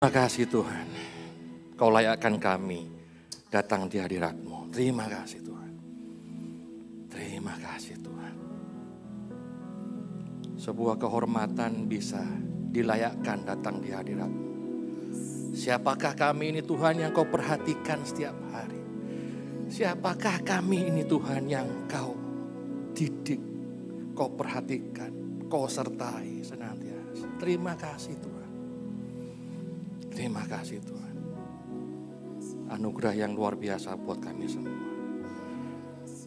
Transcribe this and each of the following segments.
Terima kasih Tuhan, Kau layakkan kami datang di hadirat-Mu. Terima kasih Tuhan. Terima kasih Tuhan. Sebuah kehormatan bisa dilayakkan datang di hadirat-Mu. Siapakah kami ini Tuhan yang Kau perhatikan setiap hari? Siapakah kami ini Tuhan yang Kau didik, Kau perhatikan, Kau sertai senantiasa. Terima kasih Tuhan. Terima kasih Tuhan. Anugerah yang luar biasa buat kami semua.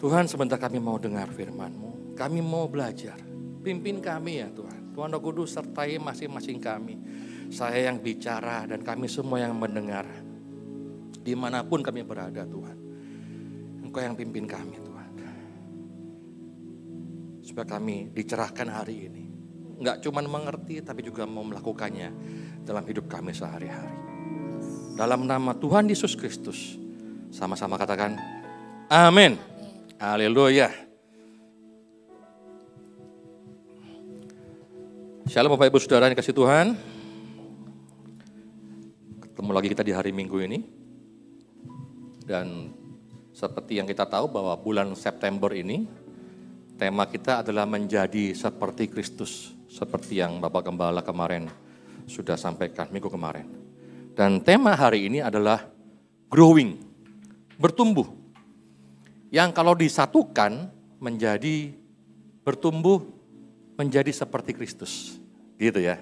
Tuhan, sebentar kami mau dengar firman-Mu. Kami mau belajar. Pimpin kami ya Tuhan. Tuhan Roh Kudus sertai masing-masing kami. Saya yang bicara dan kami semua yang mendengar. Dimanapun kami berada Tuhan. Engkau yang pimpin kami Tuhan. Supaya kami dicerahkan hari ini. Enggak cuma mengerti tapi juga mau melakukannya dalam hidup kami sehari-hari. Dalam nama Tuhan Yesus Kristus. Sama-sama katakan amin. Haleluya. Shalom Bapak Ibu Saudara yang kasih Tuhan. Ketemu lagi kita di hari Minggu ini. Dan seperti yang kita tahu bahwa bulan September ini tema kita adalah menjadi seperti Kristus. Seperti yang Bapak Gembala kemarin sudah sampaikan minggu kemarin. Dan tema hari ini adalah growing, bertumbuh. Yang kalau disatukan menjadi bertumbuh menjadi seperti Kristus. Gitu ya.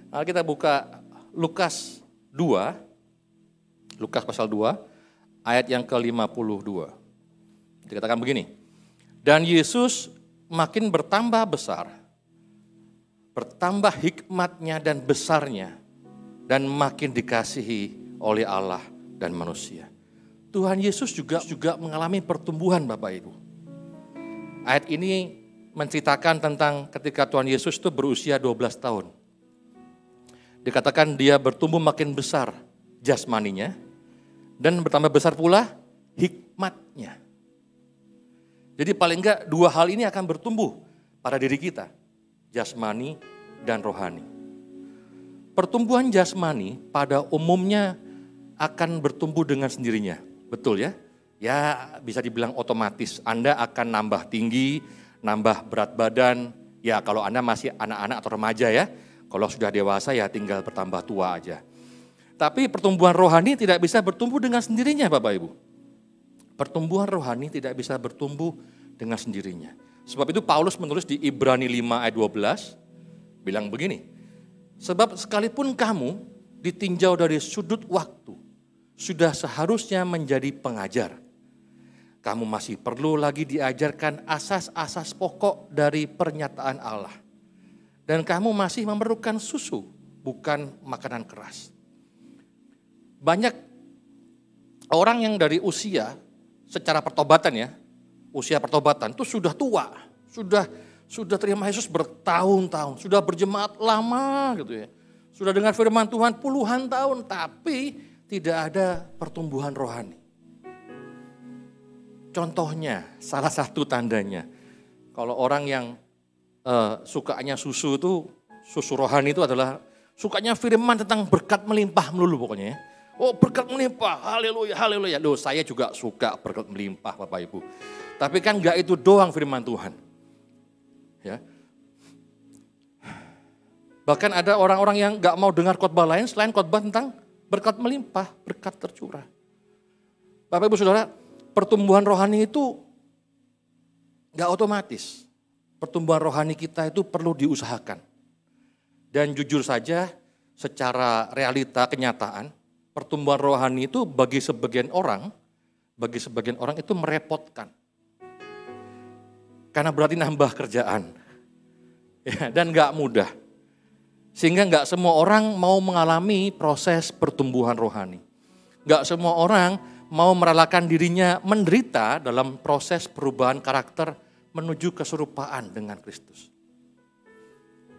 Nah, kita buka Lukas 2, Lukas pasal 2, ayat yang ke-52. Dikatakan begini, dan Yesus makin bertambah besar, bertambah hikmatnya dan besarnya, dan makin dikasihi oleh Allah dan manusia. Tuhan Yesus juga mengalami pertumbuhan Bapak Ibu. Ayat ini menceritakan tentang ketika Tuhan Yesus itu berusia 12 tahun. Dikatakan dia bertumbuh makin besar jasmaninya, dan bertambah besar pula hikmatnya. Jadi paling enggak dua hal ini akan bertumbuh pada diri kita. Jasmani dan rohani. Pertumbuhan jasmani pada umumnya akan bertumbuh dengan sendirinya. Betul ya? Ya bisa dibilang otomatis. Anda akan nambah tinggi, nambah berat badan. Ya kalau Anda masih anak-anak atau remaja ya. Kalau sudah dewasa ya tinggal bertambah tua aja. Tapi pertumbuhan rohani tidak bisa bertumbuh dengan sendirinya Bapak Ibu. Pertumbuhan rohani tidak bisa bertumbuh dengan sendirinya. Sebab itu Paulus menulis di Ibrani 5 ayat 12, bilang begini, sebab sekalipun kamu ditinjau dari sudut waktu, sudah seharusnya menjadi pengajar. Kamu masih perlu lagi diajarkan asas-asas pokok dari pernyataan Allah. Dan kamu masih memerlukan susu, bukan makanan keras. Banyak orang yang dari usia, secara pertobatan ya, usia pertobatan itu sudah tua, sudah terima Yesus bertahun-tahun, sudah berjemaat lama gitu ya. Sudah dengar firman Tuhan puluhan tahun, tapi tidak ada pertumbuhan rohani. Contohnya, salah satu tandanya, kalau orang yang sukanya susu itu, susu rohani itu adalah sukanya firman tentang berkat melimpah melulu pokoknya ya. Oh berkat melimpah, haleluya, haleluya. Loh saya juga suka berkat melimpah Bapak Ibu. Tapi kan enggak itu doang firman Tuhan. Ya. Bahkan ada orang-orang yang enggak mau dengar khotbah lain selain khotbah tentang berkat melimpah, berkat tercurah. Bapak Ibu Saudara, pertumbuhan rohani itu enggak otomatis. Pertumbuhan rohani kita itu perlu diusahakan. Dan jujur saja secara realita kenyataan, pertumbuhan rohani itu bagi sebagian orang itu merepotkan. Karena berarti nambah kerjaan. Ya, dan gak mudah. Sehingga gak semua orang mau mengalami proses pertumbuhan rohani. Gak semua orang mau merelakan dirinya menderita dalam proses perubahan karakter menuju keserupaan dengan Kristus.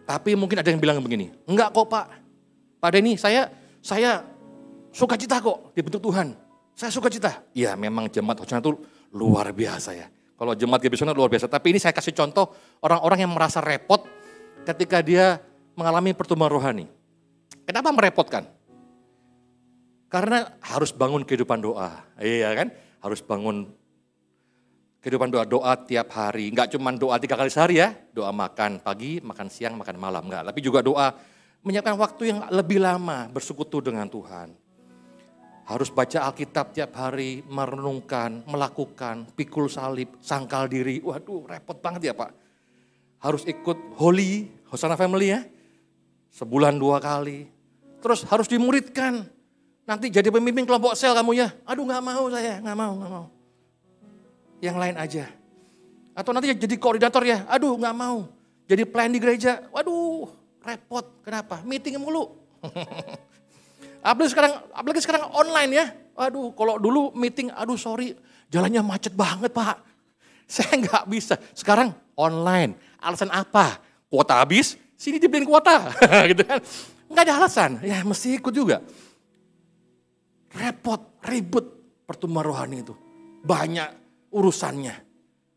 Tapi mungkin ada yang bilang begini, enggak kok Pak Denny, saya sukacita kok dibentuk Tuhan. Saya sukacita. Ya memang jemaat Hosanna itu luar biasa ya. Kalau jemaat Gebisona luar biasa. Tapi ini saya kasih contoh orang-orang yang merasa repot ketika dia mengalami pertumbuhan rohani. Kenapa merepotkan? Karena harus bangun kehidupan doa. Iya kan? Harus bangun kehidupan doa tiap hari. Enggak cuma doa 3 kali sehari ya. Doa makan pagi, makan siang, makan malam. Enggak, tapi juga doa menyiapkan waktu yang lebih lama bersekutu dengan Tuhan. Harus baca Alkitab tiap hari, merenungkan, melakukan, pikul salib, sangkal diri. Waduh, repot banget ya Pak. Harus ikut Holy, Hosanna Family ya. Sebulan 2 kali. Terus harus dimuridkan. Nanti jadi pemimpin kelompok sel kamu ya. Aduh gak mau saya, gak mau. Yang lain aja. Atau nanti jadi koordinator ya. Aduh gak mau. Jadi pelayan di gereja. Waduh repot. Kenapa? Meeting mulu. Apalagi sekarang online ya. Aduh kalau dulu meeting, aduh sorry. Jalannya macet banget Pak. Saya gak bisa. Sekarang online. Alasan apa? Kuota habis, sini dibeliin kuota. Gitu kan. Gak ada alasan. Ya mesti ikut juga. Repot, ribet pertumbuhan rohani itu. Banyak urusannya.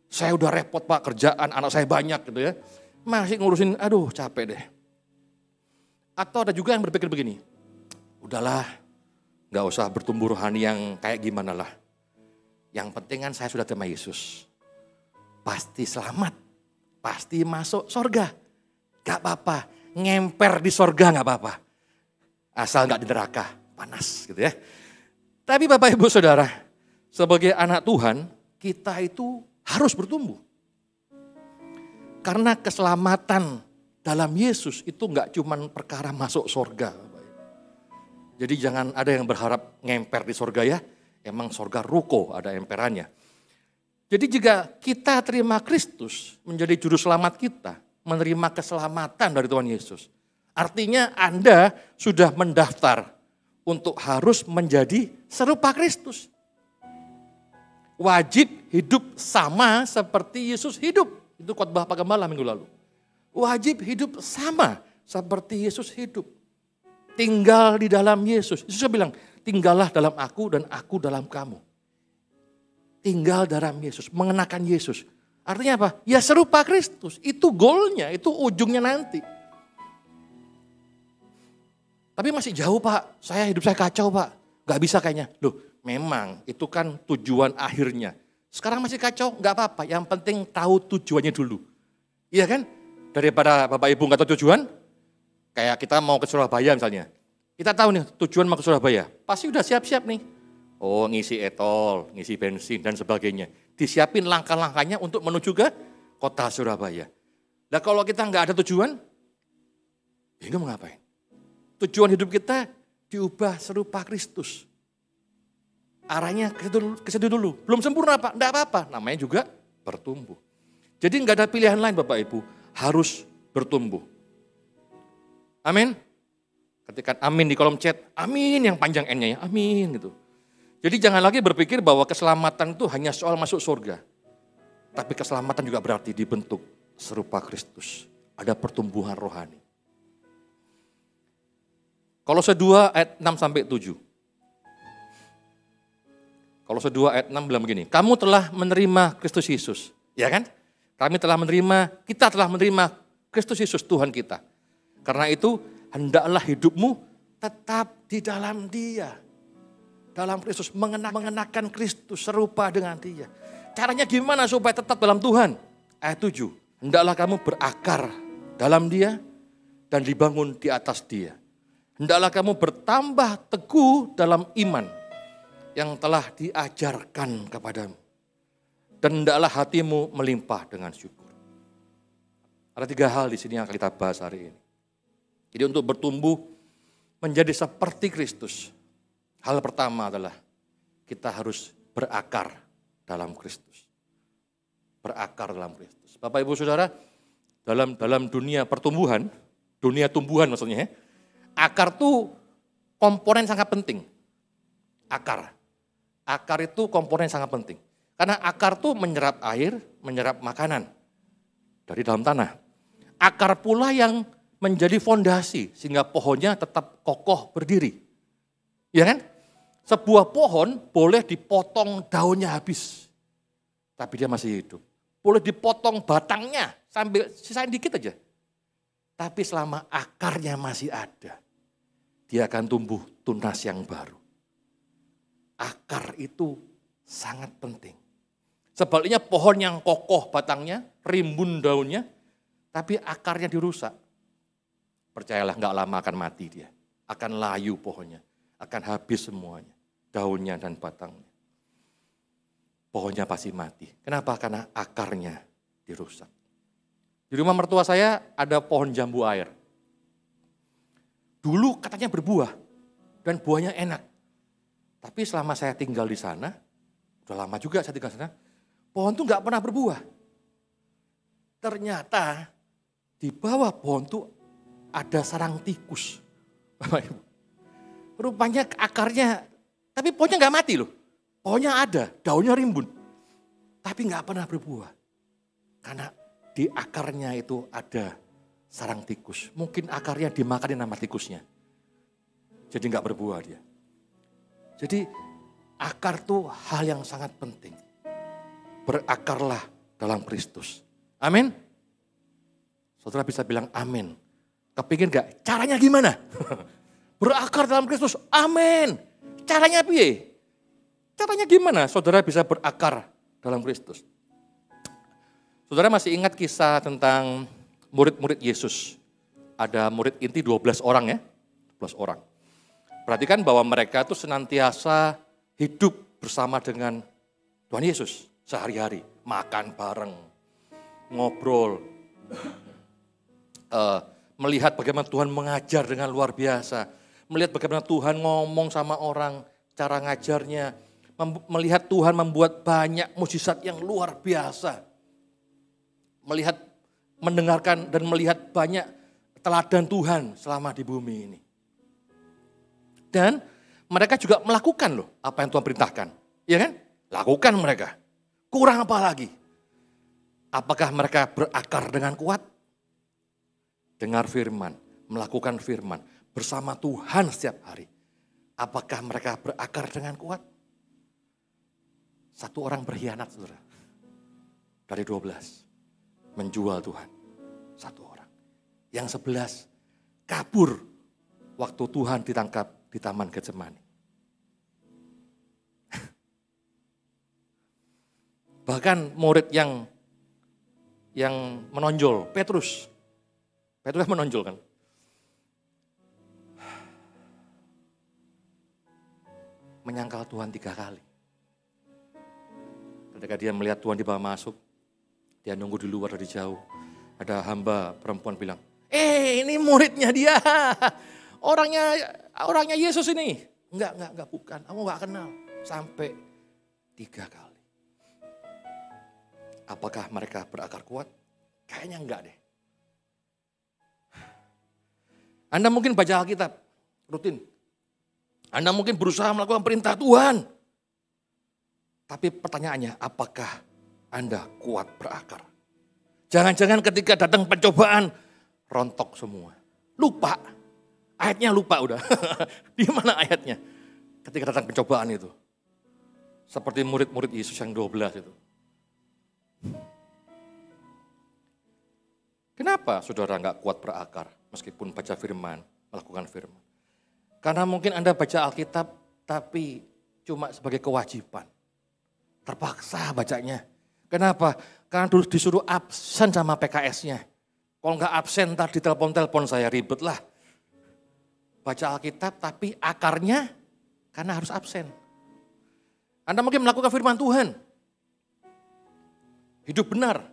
Saya udah repot Pak, kerjaan anak saya banyak gitu ya. Masih ngurusin, aduh capek deh. Atau ada juga yang berpikir begini, udahlah gak usah bertumbuh rohani yang kayak gimana lah. Yang penting kan saya sudah terima Yesus. Pasti selamat, pasti masuk surga. Gak apa-apa, ngemper di surga gak apa-apa. Asal gak di neraka, panas gitu ya. Tapi Bapak Ibu Saudara, sebagai anak Tuhan, kita itu harus bertumbuh. Karena keselamatan dalam Yesus itu enggak cuma perkara masuk surga. Jadi jangan ada yang berharap ngemper di surga ya. Emang surga ruko, ada emperannya. Jadi jika kita terima Kristus menjadi juru selamat kita, menerima keselamatan dari Tuhan Yesus. Artinya Anda sudah mendaftar untuk harus menjadi serupa Kristus. Wajib hidup sama seperti Yesus hidup. Itu khotbah Pak Gembala minggu lalu. Wajib hidup sama seperti Yesus hidup. Tinggal di dalam Yesus. Yesus bilang, tinggallah dalam aku dan aku dalam kamu. Tinggal dalam Yesus, mengenakan Yesus. Artinya apa? Ya serupa Kristus. Itu goalnya, itu ujungnya nanti. Tapi masih jauh Pak, hidup saya kacau Pak. Gak bisa kayaknya. Loh memang itu kan tujuan akhirnya. Sekarang masih kacau, gak apa-apa. Yang penting tahu tujuannya dulu. Iya kan? Daripada Bapak Ibu gak tahu tujuan, kayak kita mau ke Surabaya misalnya. Kita tahu nih tujuan mau ke Surabaya. Pasti udah siap-siap nih. Oh ngisi etol, ngisi bensin dan sebagainya. Disiapin langkah-langkahnya untuk menuju ke kota Surabaya. Nah kalau kita gak ada tujuan, bingung mau ngapain? Tujuan hidup kita diubah serupa Kristus. Arahnya ke situ dulu. Belum sempurna Pak, enggak apa-apa. Namanya juga bertumbuh. Jadi enggak ada pilihan lain Bapak Ibu. Harus bertumbuh. Amin. Ketikkan amin di kolom chat. Amin yang panjang N-nya ya. Amin gitu. Jadi jangan lagi berpikir bahwa keselamatan itu hanya soal masuk surga. Tapi keselamatan juga berarti dibentuk serupa Kristus. Ada pertumbuhan rohani. Kolose 2 ayat 6-7. Kolose 2 ayat 6 bilang begini, kamu telah menerima Kristus Yesus. Ya kan? Kita telah menerima Kristus Yesus Tuhan kita. Karena itu hendaklah hidupmu tetap di dalam Dia. Dalam Kristus, mengenakan Kristus serupa dengan Dia. Caranya gimana supaya tetap dalam Tuhan? Ayat 7, hendaklah kamu berakar dalam Dia dan dibangun di atas Dia. Hendaklah kamu bertambah teguh dalam iman yang telah diajarkan kepadamu. Dan hendaklah hatimu melimpah dengan syukur. Ada 3 hal di sini yang akan kita bahas hari ini. Jadi untuk bertumbuh menjadi seperti Kristus. Hal pertama adalah kita harus berakar dalam Kristus. Berakar dalam Kristus. Bapak Ibu Saudara, dalam dunia pertumbuhan, dunia tumbuhan maksudnya ya, akar itu komponen sangat penting. Akar itu komponen sangat penting. Karena akar itu menyerap air, menyerap makanan dari dalam tanah. Akar pula yang menjadi fondasi sehingga pohonnya tetap kokoh berdiri. Ya kan? Sebuah pohon boleh dipotong daunnya habis. Tapi dia masih hidup. Boleh dipotong batangnya sambil sisain dikit aja. Tapi selama akarnya masih ada, dia akan tumbuh tunas yang baru. akar itu sangat penting. Sebaliknya pohon yang kokoh batangnya, rimbun daunnya, tapi akarnya dirusak. Percayalah gak lama akan mati dia. Akan layu pohonnya, akan habis semuanya. Daunnya dan batangnya. Pohonnya pasti mati. Kenapa? Karena akarnya dirusak. Di rumah mertua saya ada pohon jambu air. Dulu katanya berbuah dan buahnya enak. Tapi selama saya tinggal di sana, udah lama juga saya tinggal di sana, pohon itu gak pernah berbuah. Ternyata di bawah pohon itu ada sarang tikus. Rupanya akarnya, tapi pohonnya gak mati loh. Pohonnya ada, daunnya rimbun. Tapi gak pernah berbuah. Karena di akarnya itu ada sarang tikus. Mungkin akarnya dimakanin sama tikusnya. Jadi gak berbuah dia. Jadi akar tuh hal yang sangat penting. Berakarlah dalam Kristus. Amin. Saudara bisa bilang amin. Kepingin gak? Caranya gimana? Berakar dalam Kristus. Amin. Caranya piye? Caranya gimana saudara bisa berakar dalam Kristus? Saudara masih ingat kisah tentang murid-murid Yesus? Ada murid inti 12 orang ya. 12 orang. Perhatikan bahwa mereka itu senantiasa hidup bersama dengan Tuhan Yesus sehari-hari. Makan bareng, ngobrol, melihat bagaimana Tuhan mengajar dengan luar biasa. Melihat bagaimana Tuhan ngomong sama orang, cara ngajarnya. Melihat Tuhan membuat banyak mujizat yang luar biasa. Melihat, mendengarkan dan melihat banyak teladan Tuhan selama di bumi ini. Dan mereka juga melakukan loh apa yang Tuhan perintahkan. Iya kan? Lakukan mereka. Kurang apa lagi? Apakah mereka berakar dengan kuat? Dengar firman, melakukan firman bersama Tuhan setiap hari. Apakah mereka berakar dengan kuat? Satu orang berkhianat, saudara. Dari 12. Menjual Tuhan. Satu orang. Yang 11 kabur waktu Tuhan ditangkap di Taman Getsemani. Bahkan murid yang menonjol, Petrus menonjol kan. Menyangkal Tuhan 3 kali. Ketika dia melihat Tuhan dibawa masuk, dia nunggu di luar dari jauh. Ada hamba perempuan bilang, ini muridnya dia. Orangnya Yesus ini. Enggak, bukan. Kamu enggak kenal. Sampai 3 kali. Apakah mereka berakar kuat? Kayaknya enggak deh. Anda mungkin baca Alkitab rutin. Anda mungkin berusaha melakukan perintah Tuhan. Tapi pertanyaannya, apakah Anda kuat berakar? Jangan-jangan ketika datang pencobaan, rontok semua. Lupa. Ayatnya lupa udah. Di mana ayatnya? Ketika datang pencobaan itu. Seperti murid-murid Yesus yang 12 itu. Kenapa saudara nggak kuat berakar meskipun baca firman, melakukan firman? Karena mungkin Anda baca Alkitab tapi cuma sebagai kewajiban. Terpaksa bacanya. Kenapa? Karena disuruh absen sama PKS-nya. Kalau nggak absen ntar ditelepon-telepon saya ribet lah. Baca Alkitab tapi akarnya karena harus absen. Anda mungkin melakukan firman Tuhan. Hidup benar.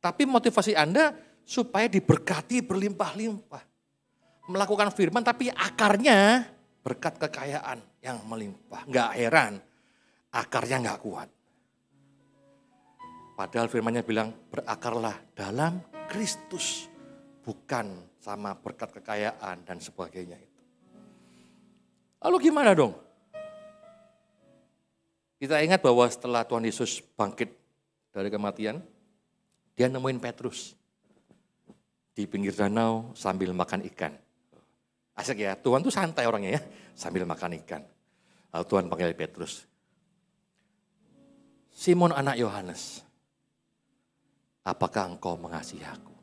Tapi motivasi Anda supaya diberkati berlimpah-limpah. Melakukan firman tapi akarnya berkat kekayaan yang melimpah. Nggak heran akarnya nggak kuat. Padahal firmannya bilang berakarlah dalam Kristus. Bukan sama berkat kekayaan dan sebagainya itu. Lalu gimana dong? Kita ingat bahwa setelah Tuhan Yesus bangkit dari kematian, dia nemuin Petrus di pinggir danau sambil makan ikan. Asik ya, Tuhan tuh santai orangnya ya, sambil makan ikan. Lalu Tuhan panggil Petrus. Simon anak Yohanes, apakah engkau mengasihi aku?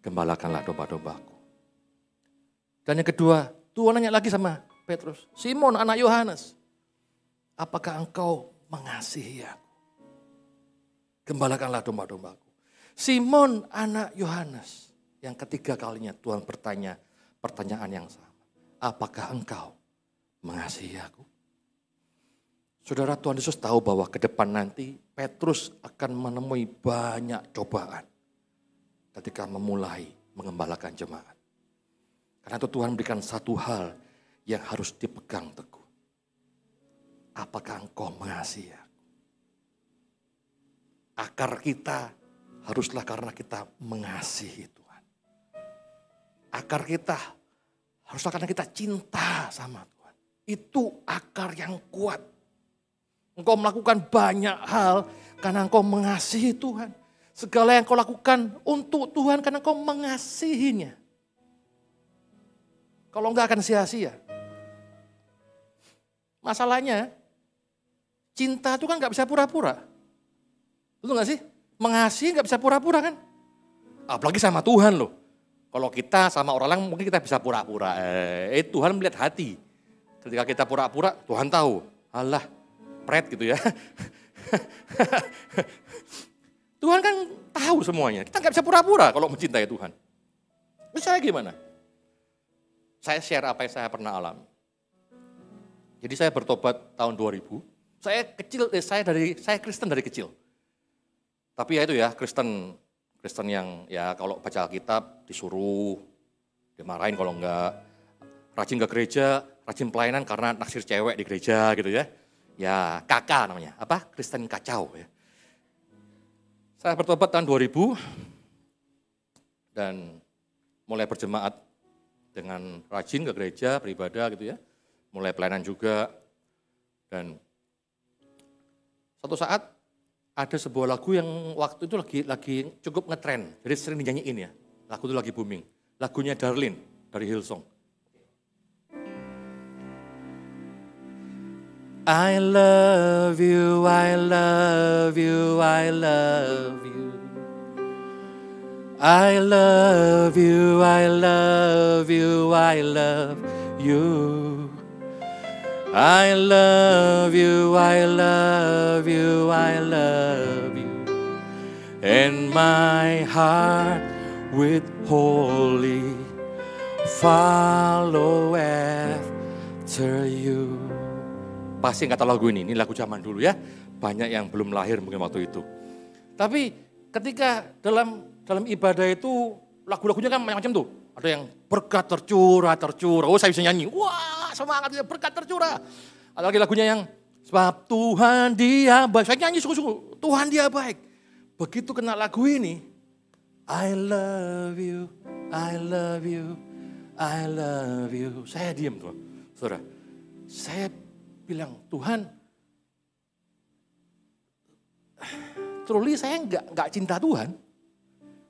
Gembalakanlah domba-dombaku. Dan yang kedua, Tuhan nanya lagi sama Petrus, Simon anak Yohanes, apakah engkau mengasihi aku? Gembalakanlah domba-dombaku. Simon anak Yohanes, yang ketiga kalinya Tuhan bertanya pertanyaan yang sama. Apakah engkau mengasihi aku? Saudara, Tuhan Yesus tahu bahwa ke depan nanti Petrus akan menemui banyak cobaan ketika memulai mengembalakan jemaat. Karena itu Tuhan berikan satu hal yang harus dipegang teguh. Apakah engkau mengasihi aku? Akar kita haruslah karena kita mengasihi Tuhan. Akar kita haruslah karena kita cinta sama Tuhan. Itu akar yang kuat. Engkau melakukan banyak hal karena engkau mengasihi Tuhan. Segala yang kau lakukan untuk Tuhan karena engkau mengasihinya. Kalau enggak akan sia-sia. Masalahnya, cinta itu kan enggak bisa pura-pura. Betul enggak sih? Mengasihi enggak bisa pura-pura kan? Apalagi sama Tuhan loh. Kalau kita sama orang lain mungkin kita bisa pura-pura. Tuhan melihat hati. Ketika kita pura-pura, Tuhan tahu. Alah, pret gitu ya. Tuhan kan tahu semuanya. Kita nggak bisa pura-pura kalau mencintai Tuhan. Terus saya gimana? Saya share apa yang saya pernah alami. Jadi saya bertobat tahun 2000. Saya Kristen dari kecil. Tapi ya itu ya, Kristen yang ya kalau baca Alkitab disuruh, dimarahin kalau enggak. Rajin ke gereja, rajin pelayanan karena naksir cewek di gereja gitu ya. Ya kakak namanya, Kristen kacau ya. Saya bertobat tahun 2000 dan mulai berjemaat dengan rajin ke gereja, beribadah gitu ya. Mulai pelayanan juga dan suatu saat ada sebuah lagu yang waktu itu lagi cukup ngetren, jadi sering dinyanyiin ya. Lagu itu lagi booming. Lagunya Darlene dari Hillsong. I love you, I love you, I love you. I love you, I love you, I love you. I love you, I love you, I love you. And my heart with holy follow after you. Pasti nggak tahu lagu ini lagu zaman dulu ya. Banyak yang belum lahir mungkin waktu itu. Tapi ketika dalam ibadah itu lagu-lagunya kan macam-macam tuh. Ada yang berkat tercurah. Oh saya bisa nyanyi. Wah semangat ya berkat tercurah. Ada lagi lagunya yang sebab Tuhan dia baik. Saya nyanyi sungguh-sungguh. Tuhan dia baik. Begitu kena lagu ini. I love you, I love you, I love you. Saya diam tuh. Saudara. Saya bilang, Tuhan, truly saya nggak cinta Tuhan.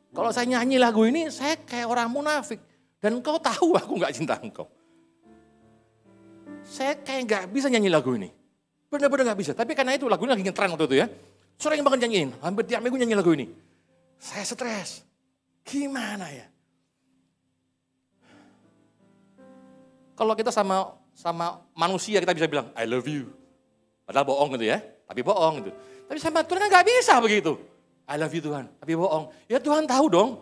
Kalau saya nyanyi lagu ini, saya kayak orang munafik. Dan engkau tahu aku nggak cinta engkau. Saya kayak nggak bisa nyanyi lagu ini. Benar-benar nggak bisa. Tapi karena itu lagunya lagi ngetren waktu itu ya. Sering banget nyanyiin, hampir tiap minggu nyanyi lagu ini. Saya stres. Gimana ya? Kalau kita sama manusia kita bisa bilang, I love you. Padahal bohong gitu ya, tapi bohong gitu. Tapi sama Tuhan kan gak bisa begitu. I love you Tuhan, tapi bohong. Ya Tuhan tahu dong.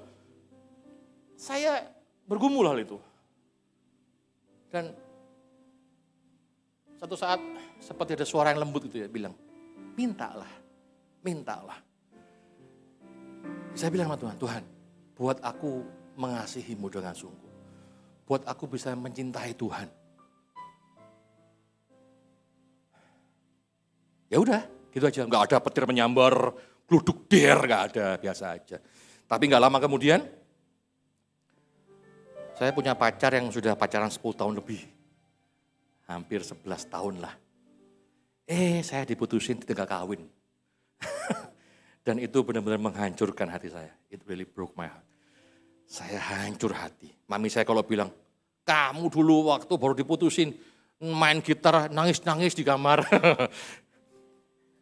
Saya bergumul hal itu. Dan satu saat seperti ada suara yang lembut gitu ya, bilang, mintalah. Saya bilang sama Tuhan, Tuhan, buat aku mengasihimu dengan sungguh. Buat aku bisa mencintai Tuhan. Ya udah, gitu aja. Nggak ada petir menyambar, gluduk der, nggak ada, biasa aja. Tapi nggak lama kemudian, saya punya pacar yang sudah pacaran 10 tahun lebih. Hampir 11 tahun lah. Saya diputusin di tengah kawin. Dan itu benar-benar menghancurkan hati saya. It really broke my heart. Saya hancur hati. Mami saya kalau bilang, kamu dulu waktu baru diputusin, main gitar nangis-nangis di kamar.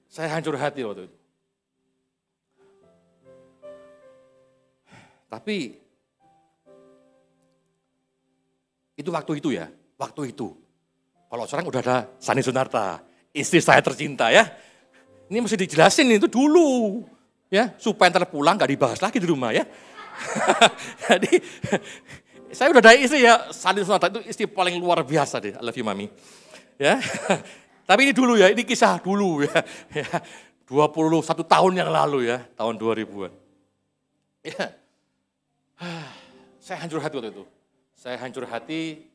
Saya hancur hati waktu itu. Tapi itu waktu itu ya, waktu itu. Kalau sekarang udah ada Sani Sunarta, istri saya tercinta ya. Ini mesti dijelasin itu dulu. Ya, supaya ntar pulang gak dibahas lagi di rumah ya. Jadi saya udah ada istri ya, Sani Sunarta itu istri paling luar biasa deh. I love you mami. Ya. Tapi ini dulu ya, ini kisah dulu ya. 21 tahun yang lalu ya, tahun 2000-an. Ya. Saya hancur hati waktu itu. Saya hancur hati.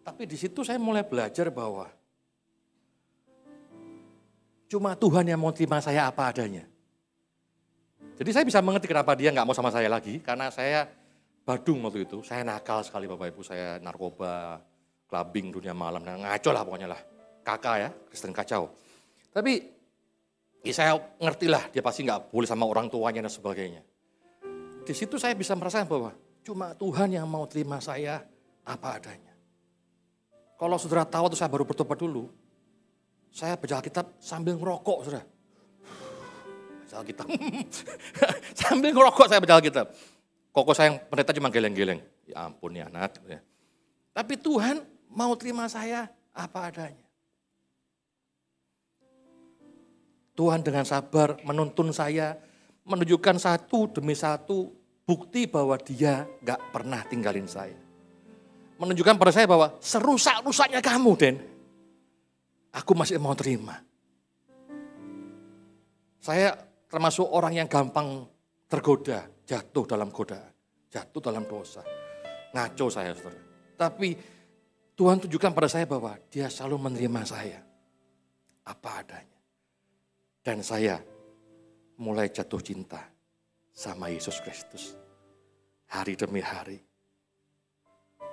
Tapi di situ saya mulai belajar bahwa cuma Tuhan yang mau terima saya apa adanya. Jadi saya bisa mengerti kenapa dia nggak mau sama saya lagi, karena saya badung waktu itu. Saya nakal sekali Bapak Ibu, saya narkoba, clubbing, dunia malam, ngaco lah pokoknya lah. Kakak ya, Kristen kacau. Tapi ya saya ngerti lah dia pasti nggak boleh sama orang tuanya dan sebagainya. Di situ saya bisa merasakan bahwa cuma Tuhan yang mau terima saya apa adanya. Kalau saudara tahu tuh saya baru bertobat dulu, saya baca Alkitab sambil ngerokok saudara. Baca Alkitab, sambil ngerokok saya baca Alkitab. Koko saya yang pendeta cuma geleng-geleng, ya ampun ya anak. Ya. Tapi Tuhan mau terima saya apa adanya. Tuhan dengan sabar menuntun saya, menunjukkan satu demi satu bukti bahwa dia gak pernah tinggalin saya. Menunjukkan pada saya bahwa serusak-rusaknya kamu, Den, aku masih mau terima. Saya termasuk orang yang gampang tergoda, jatuh dalam godaan, jatuh dalam dosa. Ngaco saya, saudara. Tapi Tuhan tunjukkan pada saya bahwa dia selalu menerima saya apa adanya. Dan saya mulai jatuh cinta sama Yesus Kristus. Hari demi hari.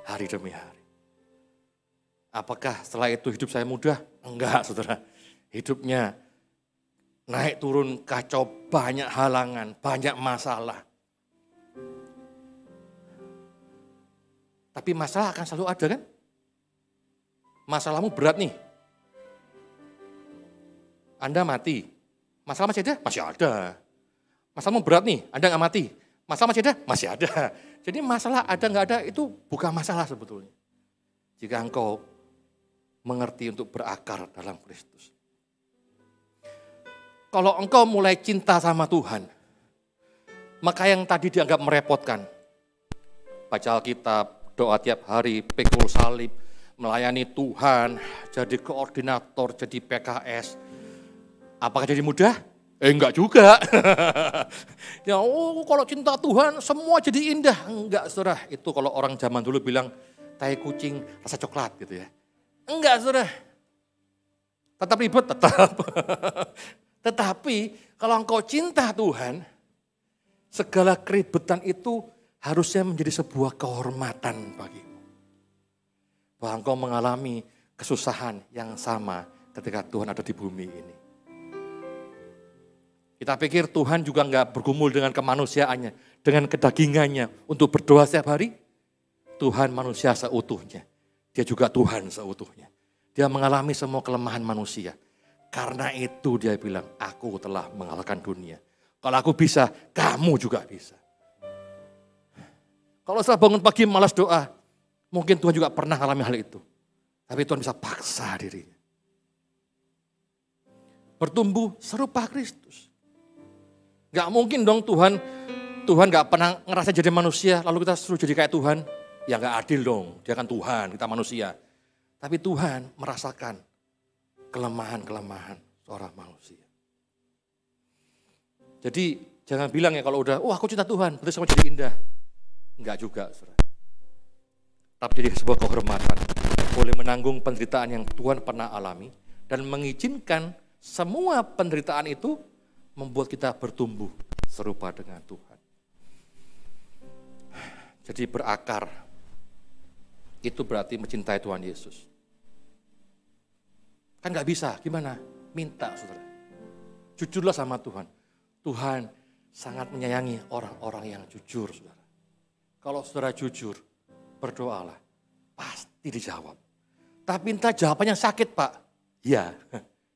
Hari demi hari. Apakah setelah itu hidup saya mudah? Enggak, saudara. Hidupnya naik turun kacau, banyak halangan, banyak masalah. Tapi masalah akan selalu ada kan? Masalahmu berat nih. Anda mati. Masalah masih ada? Masih ada. Masalahmu berat nih, Anda nggak mati. Masalah masih ada? Masih ada. Jadi masalah ada nggak ada itu bukan masalah sebetulnya. Jika engkau mengerti untuk berakar dalam Kristus. Kalau engkau mulai cinta sama Tuhan, maka yang tadi dianggap merepotkan, baca Alkitab, doa tiap hari, pikul salib, melayani Tuhan, jadi koordinator, jadi PKS, apakah jadi mudah? Enggak juga. Ya, kalau cinta Tuhan semua jadi indah. Enggak, saudara. Itu kalau orang zaman dulu bilang tai kucing rasa coklat gitu ya. Enggak, saudara. Tetap ribet, tetap. Tetapi kalau engkau cinta Tuhan, segala keribetan itu harusnya menjadi sebuah kehormatan bagimu. Bahwa engkau mengalami kesusahan yang sama ketika Tuhan ada di bumi ini. Kita pikir Tuhan juga enggak bergumul dengan kemanusiaannya, dengan kedagingannya untuk berdoa setiap hari. Tuhan manusia seutuhnya. Dia juga Tuhan seutuhnya. Dia mengalami semua kelemahan manusia. Karena itu dia bilang, aku telah mengalahkan dunia. Kalau aku bisa, kamu juga bisa. Kalau saya bangun pagi malas doa, mungkin Tuhan juga pernah mengalami hal itu. Tapi Tuhan bisa paksa dirinya. Bertumbuh serupa Kristus. Gak mungkin dong Tuhan gak pernah ngerasa jadi manusia, lalu kita suruh jadi kayak Tuhan. Ya gak adil dong, dia kan Tuhan, kita manusia. Tapi Tuhan merasakan kelemahan-kelemahan seorang manusia. Jadi jangan bilang ya kalau udah, aku cinta Tuhan, berarti semua jadi indah. Enggak juga, saudara. Tapi jadi sebuah kehormatan, boleh menanggung penderitaan yang Tuhan pernah alami, dan mengizinkan semua penderitaan itu membuat kita bertumbuh serupa dengan Tuhan. Jadi berakar, itu berarti mencintai Tuhan Yesus. Kan gak bisa, gimana? Minta, saudara. Jujurlah sama Tuhan. Tuhan sangat menyayangi orang-orang yang jujur, saudara. Kalau saudara jujur, berdoalah, pasti dijawab. Tapi entah jawabannya sakit, Pak. Ya,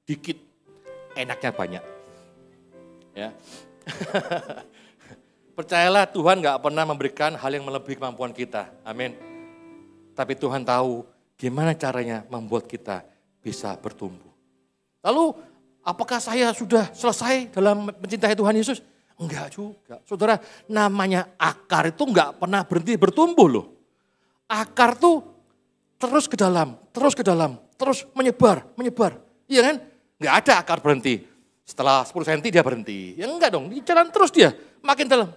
dikit, enaknya banyak. Ya. Percayalah Tuhan gak pernah memberikan hal yang melebihi kemampuan kita. Amin. Tapi Tuhan tahu gimana caranya membuat kita bisa bertumbuh. Lalu apakah saya sudah selesai dalam mencintai Tuhan Yesus? Enggak juga. Saudara, namanya akar itu enggak pernah berhenti bertumbuh loh. Akar tuh terus ke dalam, terus menyebar. Iya kan? Enggak ada akar berhenti. Setelah 10 cm dia berhenti. Ya enggak dong, jalan terus dia. Makin dalam.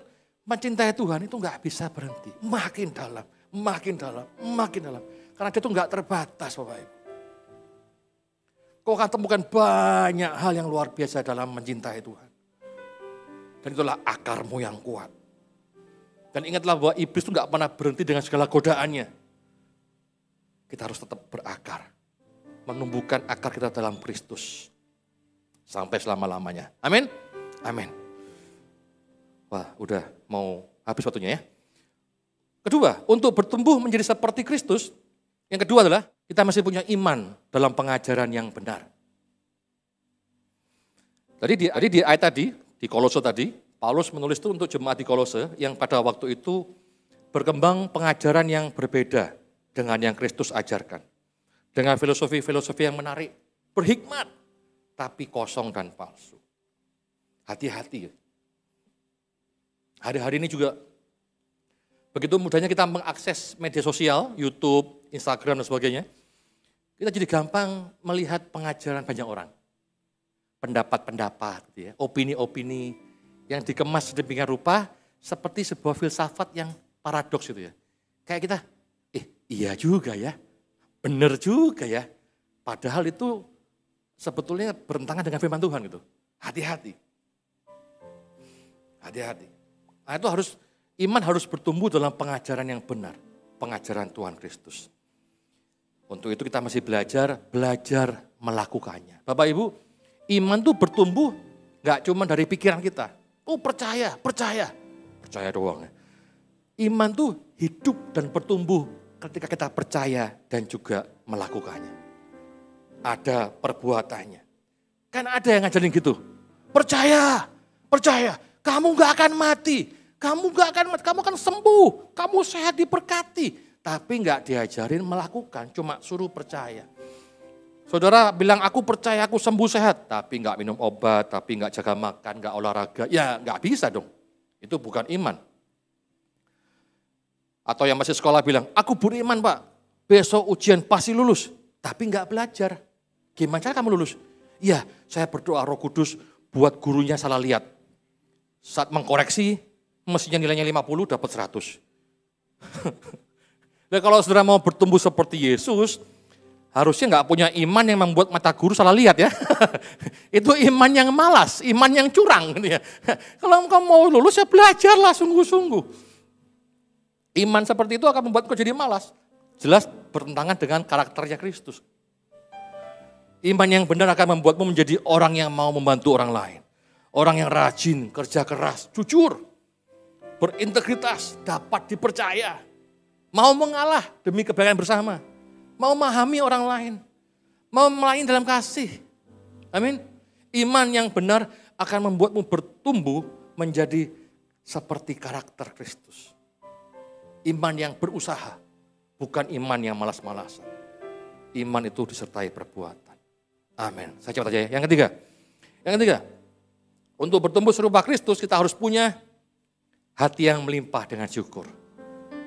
Mencintai Tuhan itu enggak bisa berhenti. Makin dalam. Karena dia itu enggak terbatas Bapak Ibu. Kau akan temukan banyak hal yang luar biasa dalam mencintai Tuhan. Dan itulah akarmu yang kuat. Dan ingatlah bahwa iblis itu enggak pernah berhenti dengan segala godaannya. Kita harus tetap berakar. Menumbuhkan akar kita dalam Kristus. Sampai selama-lamanya. Amin. Wah, udah mau habis waktunya ya. Kedua, untuk bertumbuh menjadi seperti Kristus, yang kedua adalah kita masih punya iman dalam pengajaran yang benar. Tadi di ayat tadi, di Kolose tadi, Paulus menulis itu untuk jemaat di Kolose yang pada waktu itu berkembang pengajaran yang berbeda dengan yang Kristus ajarkan. Dengan filosofi-filosofi yang menarik, berhikmat, tapi kosong dan palsu. Hati-hati ya. Hari-hari ini juga begitu mudahnya kita mengakses media sosial, YouTube, Instagram dan sebagainya. Kita jadi gampang melihat pengajaran banyak orang. Pendapat-pendapat, gitu ya, opini-opini yang dikemas sedemikian rupa seperti sebuah filsafat yang paradoks gitu ya. Kayak kita, iya juga ya, benar juga ya. Padahal itu sebetulnya bertentangan dengan firman Tuhan gitu. Hati-hati. Nah, itu iman harus bertumbuh dalam pengajaran yang benar. Pengajaran Tuhan Kristus. Untuk itu kita masih belajar melakukannya. Bapak Ibu, iman itu bertumbuh gak cuma dari pikiran kita. Percaya doang ya. Iman tuh hidup dan bertumbuh ketika kita percaya dan juga melakukannya. Ada perbuatannya. Kan ada yang ngajarin gitu. Percaya. Kamu gak akan mati. Kamu akan sembuh. Kamu sehat diberkati. Tapi gak diajarin melakukan, cuma suruh percaya. Saudara bilang aku percaya aku sembuh sehat. Tapi gak minum obat, tapi gak jaga makan, gak olahraga. Ya gak bisa dong. Itu bukan iman. Atau yang masih sekolah bilang, aku beriman Pak. Besok ujian pasti lulus. Tapi gak belajar. Gimana cara kamu lulus? Ya saya berdoa Roh Kudus buat gurunya salah lihat. Saat mengkoreksi, mestinya nilainya 50 dapat 100. Nah kalau saudara mau bertumbuh seperti Yesus, harusnya nggak punya iman yang membuat mata guru salah lihat ya. Itu iman yang malas, iman yang curang. Gitu ya. Kalau kamu mau lulus ya belajarlah sungguh-sungguh. Iman seperti itu akan membuat kau jadi malas. Jelas bertentangan dengan karakternya Kristus. Iman yang benar akan membuatmu menjadi orang yang mau membantu orang lain. Orang yang rajin, kerja keras, jujur, berintegritas, dapat dipercaya. Mau mengalah demi kebaikan bersama. Mau memahami orang lain. Mau melayani dalam kasih. Amin. Iman yang benar akan membuatmu bertumbuh menjadi seperti karakter Kristus. Iman yang berusaha, bukan iman yang malas-malasan. Iman itu disertai perbuatan. Amin. Saya cepat aja ya. Yang ketiga, untuk bertumbuh serupa Kristus kita harus punya hati yang melimpah dengan syukur.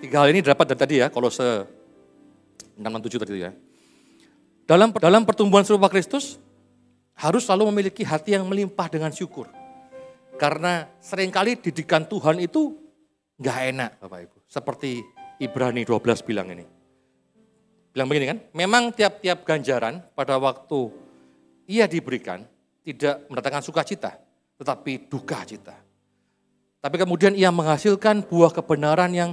3 hal ini dapat dari tadi ya, Kolose 6:7 tadi ya. Dalam pertumbuhan serupa Kristus harus selalu memiliki hati yang melimpah dengan syukur. Karena seringkali didikan Tuhan itu gak enak Bapak Ibu. Seperti Ibrani 12 bilang ini. Bilang begini kan, memang tiap-tiap ganjaran pada waktu ia diberikan tidak mendatangkan sukacita, tetapi duka cita. Tapi kemudian ia menghasilkan buah kebenaran yang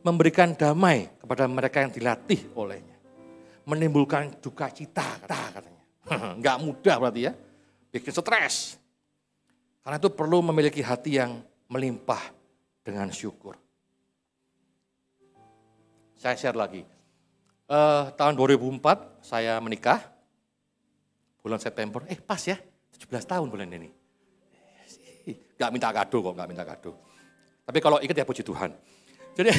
memberikan damai kepada mereka yang dilatih olehnya. Menimbulkan duka cita katanya. Enggak mudah berarti ya, bikin stres. Karena itu perlu memiliki hati yang melimpah dengan syukur. Saya share lagi. Tahun 2004 saya menikah. Bulan September, pas ya, 17 tahun bulan ini. Gak minta kado kok, gak minta kado. Tapi kalau ikut ya puji Tuhan. Jadi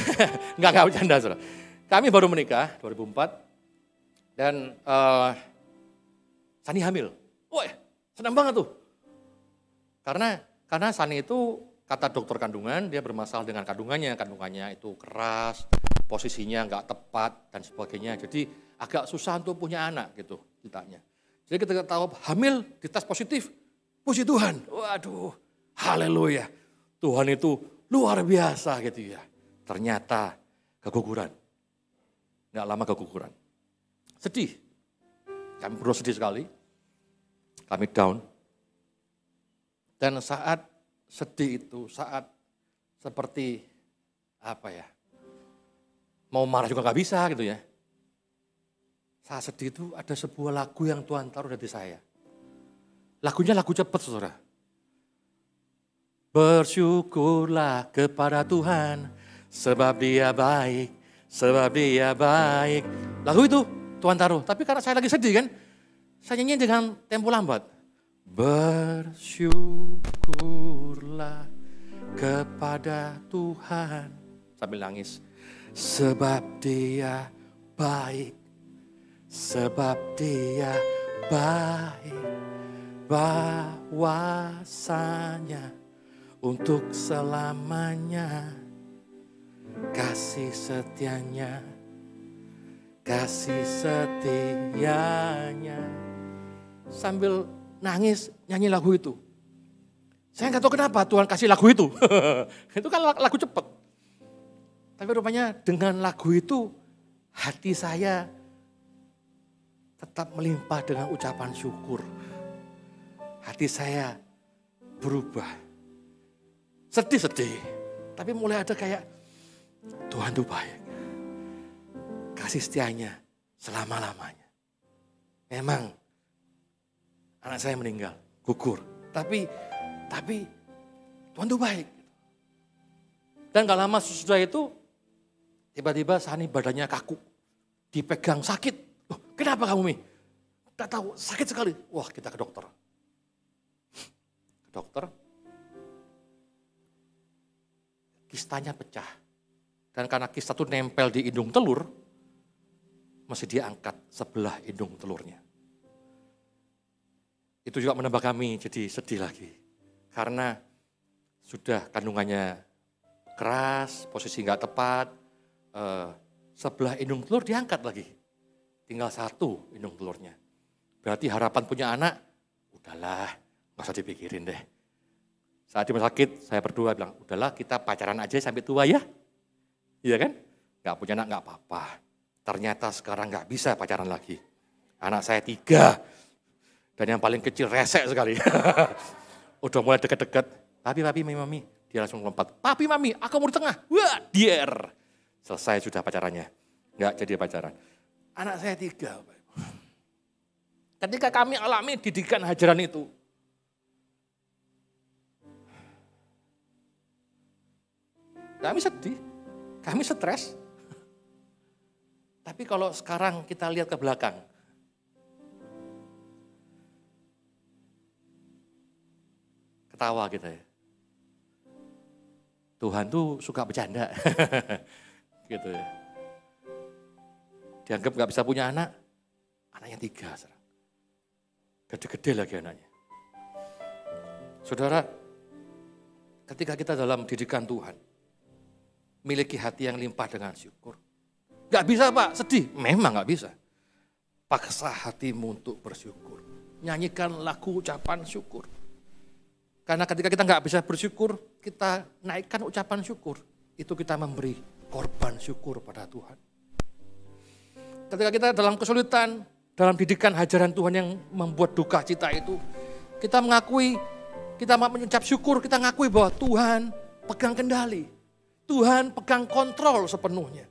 gak bercanda saudara. Kami baru menikah 2004 dan Sani hamil. Wah, senang banget tuh. Karena Sani itu kata dokter kandungan dia bermasalah dengan kandungannya itu keras, posisinya nggak tepat dan sebagainya. Jadi agak susah untuk punya anak gitu ceritanya. Jadi kita tahu hamil dites positif, puji Tuhan. Waduh, haleluya. Tuhan itu luar biasa gitu ya. Ternyata keguguran. Nggak lama keguguran. Sedih. Kami berdua sedih sekali. Kami down. Dan saat sedih itu, saat seperti mau marah juga nggak bisa gitu ya. Saat sedih itu ada sebuah lagu yang Tuhan taruh di saya. Lagunya lagu cepat, saudara. Bersyukurlah kepada Tuhan, sebab dia baik, sebab dia baik. Lagu itu Tuhan taruh, tapi karena saya lagi sedih kan, saya nyanyi dengan tempo lambat. Bersyukurlah kepada Tuhan, sambil nangis. Sebab dia baik, sebab dia baik, bahwasanya untuk selamanya kasih setianya, kasih setianya. Sambil nangis nyanyi lagu itu. Saya nggak tahu kenapa Tuhan kasih lagu itu. Itu kan lagu cepat. Tapi rupanya dengan lagu itu hati saya tetap melimpah dengan ucapan syukur. Hati saya berubah. Sedih-sedih. Tapi mulai ada kayak Tuhan itu baik. Kasih setianya selama-lamanya. Memang anak saya meninggal, gugur. Tapi Tuhan itu baik. Dan gak lama sesudah itu, tiba-tiba Sani badannya kaku. Dipegang sakit. Loh, kenapa kamu, Mi? Tak tahu, sakit sekali. Wah, kita ke dokter. Ke dokter. Kistanya pecah. Dan karena kista itu nempel di indung telur, mesti diangkat sebelah indung telurnya. Itu juga menambah kami jadi sedih lagi. Karena sudah kandungannya keras, posisi nggak tepat, sebelah indung telur diangkat lagi. Tinggal satu indung telurnya. Berarti harapan punya anak, udahlah, nggak usah dipikirin deh. Saat di rumah sakit, saya berdua bilang, udahlah kita pacaran aja sampai tua ya. Iya kan? Nggak punya anak nggak apa-apa. Ternyata sekarang nggak bisa pacaran lagi. Anak saya 3. Dan yang paling kecil resek sekali. Udah mulai deket-deket. Papi, mami. Dia langsung lompat. Papi, mami, aku mau di tengah. Wah, dier. Selesai sudah pacarannya. Nggak jadi pacaran. Anak saya 3. Ketika kami alami didikan hajaran itu. Kami sedih. Kami stres. Tapi kalau sekarang kita lihat ke belakang. Ketawa kita ya. Tuhan tuh suka bercanda. Gitu ya. Dianggap gak bisa punya anak. Anaknya 3 sekarang. Gede-gede lagi anaknya. Saudara, ketika kita dalam didikan Tuhan. Miliki hati yang limpah dengan syukur. Gak bisa Pak, sedih. Memang gak bisa. Paksa hatimu untuk bersyukur. Nyanyikan lagu ucapan syukur. Karena ketika kita gak bisa bersyukur, kita naikkan ucapan syukur. Itu kita memberi korban syukur pada Tuhan. Ketika kita dalam kesulitan, dalam didikan hajaran Tuhan yang membuat duka cita itu, kita mengakui, kita mengucap syukur, kita mengakui bahwa Tuhan pegang kendali. Tuhan pegang kontrol sepenuhnya.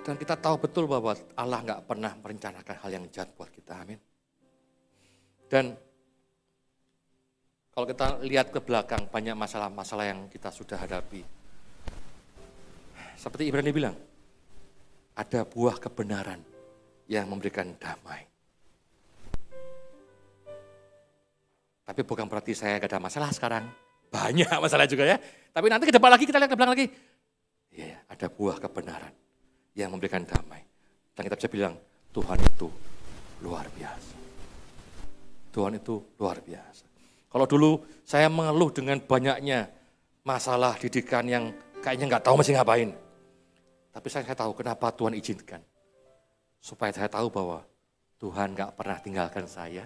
Dan kita tahu betul bahwa Allah gak pernah merencanakan hal yang jahat buat kita, amin. Dan kalau kita lihat ke belakang banyak masalah-masalah yang kita sudah hadapi. Seperti Ibrani bilang, ada buah kebenaran yang memberikan damai. Tapi bukan berarti saya gak ada masalah sekarang. Banyak masalah juga ya. Tapi nanti ke depan lagi kita lihat ke belakang lagi. Iya, ada buah kebenaran yang memberikan damai. Dan kita bisa bilang, Tuhan itu luar biasa. Tuhan itu luar biasa. Kalau dulu saya mengeluh dengan banyaknya masalah didikan yang kayaknya nggak tahu mesti ngapain. Tapi saya tahu kenapa Tuhan izinkan. Supaya saya tahu bahwa Tuhan nggak pernah tinggalkan saya.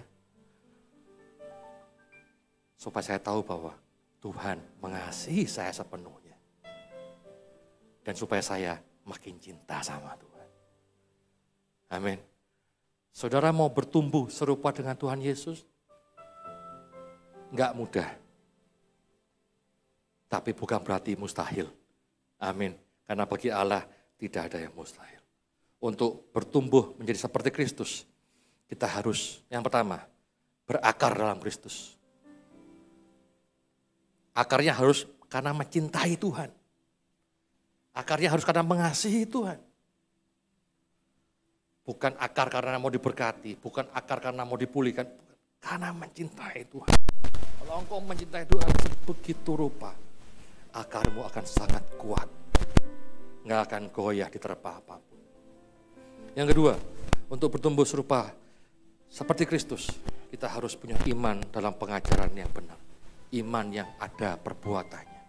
Supaya saya tahu bahwa Tuhan mengasihi saya sepenuhnya. Dan supaya saya makin cinta sama Tuhan. Amin. Saudara mau bertumbuh serupa dengan Tuhan Yesus? Enggak mudah. Tapi bukan berarti mustahil. Amin. Karena bagi Allah tidak ada yang mustahil. Untuk bertumbuh menjadi seperti Kristus, kita harus yang pertama, berakar dalam Kristus. Akarnya harus karena mencintai Tuhan. Akarnya harus karena mengasihi Tuhan. Bukan akar karena mau diberkati, bukan akar karena mau dipulihkan, karena mencintai Tuhan. Kalau engkau mencintai Tuhan begitu rupa, akarmu akan sangat kuat. Nggak akan goyah diterpa apapun. Yang kedua, untuk bertumbuh serupa seperti Kristus, kita harus punya iman dalam pengajaran yang benar. Iman yang ada perbuatannya.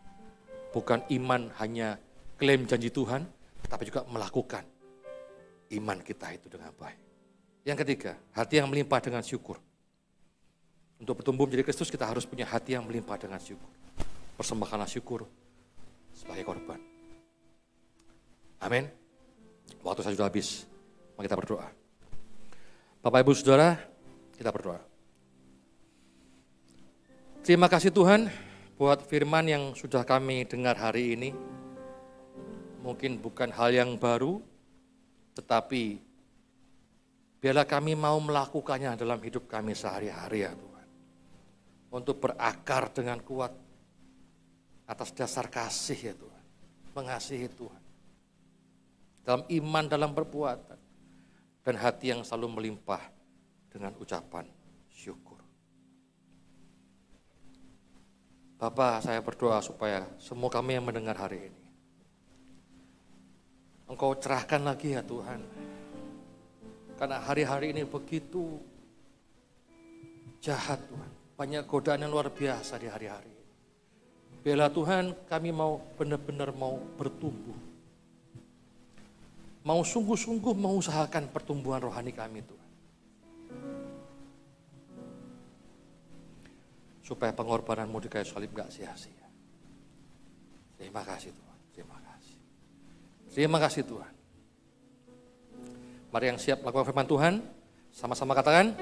Bukan iman hanya klaim janji Tuhan, tapi juga melakukan iman kita itu dengan baik. Yang ketiga, hati yang melimpah dengan syukur. Untuk bertumbuh menjadi Kristus, kita harus punya hati yang melimpah dengan syukur. Persembahkanlah syukur sebagai korban. Amin. Waktu saya sudah habis. Mari kita berdoa. Bapak Ibu Saudara, kita berdoa. Terima kasih Tuhan buat firman yang sudah kami dengar hari ini. Mungkin bukan hal yang baru, tetapi biarlah kami mau melakukannya dalam hidup kami sehari-hari ya Tuhan. Untuk berakar dengan kuat atas dasar kasih ya Tuhan. Mengasihi Tuhan. Dalam iman, dalam perbuatan. Dan hati yang selalu melimpah dengan ucapan syukur. Bapa, saya berdoa supaya semua kami yang mendengar hari ini, Engkau cerahkan lagi ya Tuhan. Karena hari-hari ini begitu jahat Tuhan. Banyak godaan yang luar biasa di hari-hari ini. Biarlah Tuhan kami mau benar-benar mau bertumbuh. Mau sungguh-sungguh mengusahakan pertumbuhan rohani kami Tuhan. Supaya pengorbananmu di kayu salib gak sia-sia. Terima kasih Tuhan. Terima kasih. Terima kasih Tuhan. Mari yang siap melakukan firman Tuhan, sama-sama katakan,